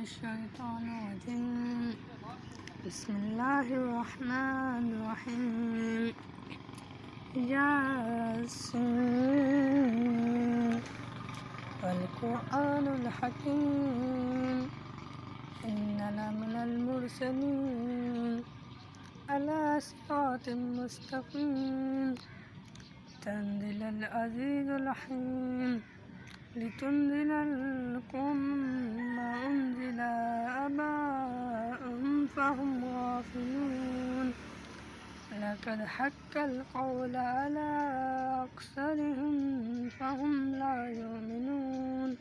الشيطان الرجيم. بسم الله الرحمن الرحيم. ياسين والقرآن الحكيم إننا من المرسلين على صراط مستقيم تنزيل العزيز الحكيم لتنزل القوم ما أنزل آباؤهم فهم غافلون لقد حق القول على أكثرهم فهم لا يؤمنون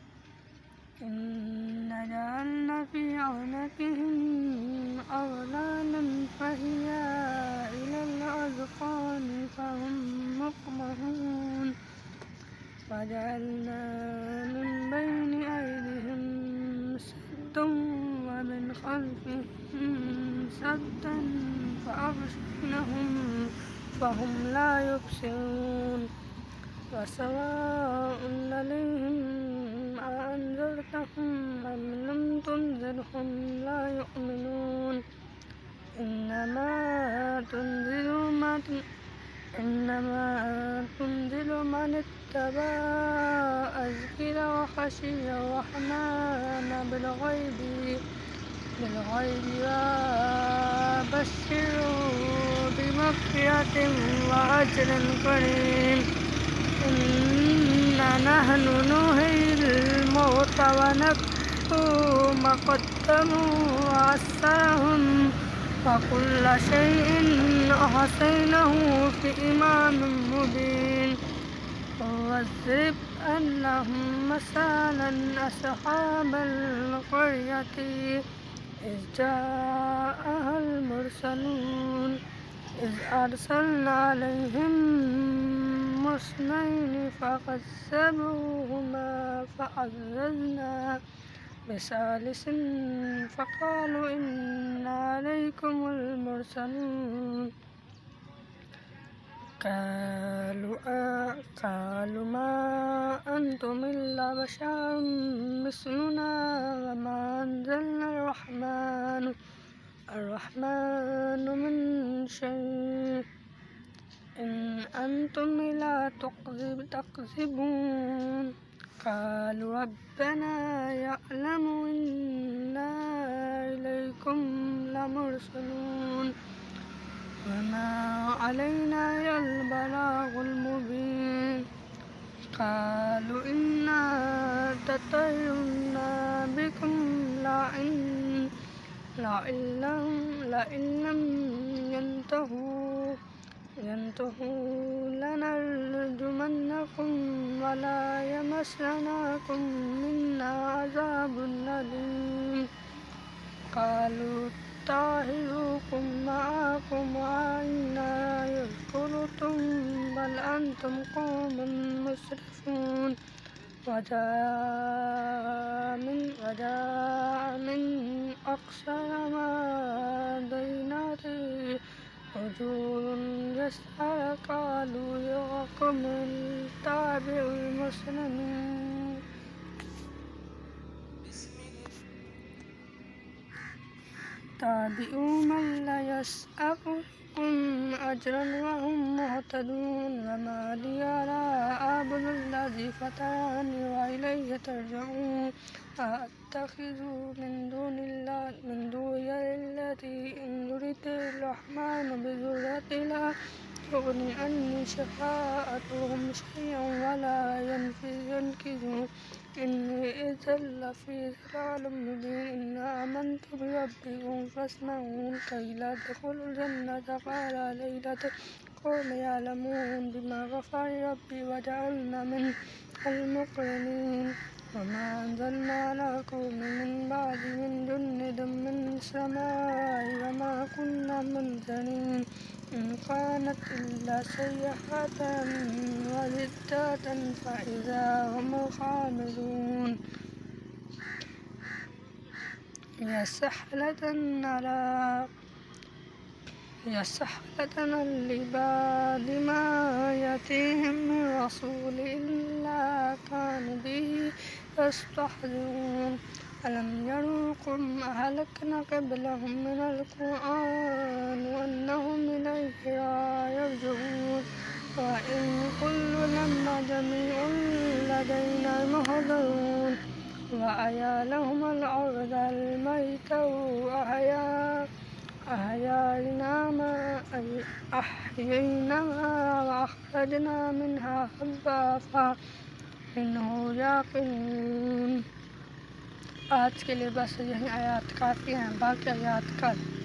إنا جعلنا في أعناقهم أغلالا فهي إلى الأذقان فهم مقمحون وجعلنا من بين أيديهم سدا ومن خلفهم سدا فأغشيناهم فهم لا يبصرون وسواء عليهم أأنذرتهم أم لم تنذرهم لا يؤمنون إنما تنذر من اتبع الذكر وخشي الرحمن بالغيب وبشره بمغفرة وأجر كريم إنا نحن نحيي الموتى ونكتب ما قدموا وآثارهم وكل شيء أحصيناه في إمام مبين واضرب لهم مثلا أصحاب القرية إذ جاءها المرسلون إذ أرسلنا عليهم اثنين فكذبوهما فعززنا بثالث فقالوا إنا عليكم المرسلون قالوا ما أنتم إلا بشر مثلنا وما أنزلنا الرحمن من شيء إن أنتم إلا تكذبون قالوا ربنا يعلم إنا إليكم لمرسلون وما علينا إلا البلاغ المبين قالوا إنا تطيرنا بكم لئن لم ينتهوا لنرجمنكم ولا يمسنكم منا عذاب أليم قالوا طاهركم معكم وإنا يذكركم بل أنتم قوم مسرفون وجاء من أقصى المدينة رجل يسعى قالوا يا قوم اتبعوا المرسلين اتبعوا من لا يسألكم أجرا وهم مهتدون وما لي لا أعبد الذي فطرني وإليه ترجعون أأتخذ من دونه التي إن يرد الرحمن بضرة لا تغني عني شفاعتهم شيئا ولا ينقذون إني إذا لفي ضلال مبين إنا آمنت بربكم فاسمعون كي لا تدخلوا الجنة قال ليلة قوم يعلمون بما غفر ربي وجعلنا من المكرمين وما أنزلنا على قوم من بعد من جند من السماء وما كنا منزلين إن كانت إلا صيحة واحدة فإذا هم خامدون يا سحلة العباد ما يأتيهم من رسول إلا كانوا به يستهزئون ألم يروا كم أهلكنا قبلهم من القرآن وأنهم إليه لا يرجعون وإن كل لما جميع لدينا محضرون وأحيا لهم الأرض الميتة أحييناها وأخرجنا منها حبا منه يأكلون। आज के लिए बस यही आयत काफ़ी हैं, बाकी आयत कल।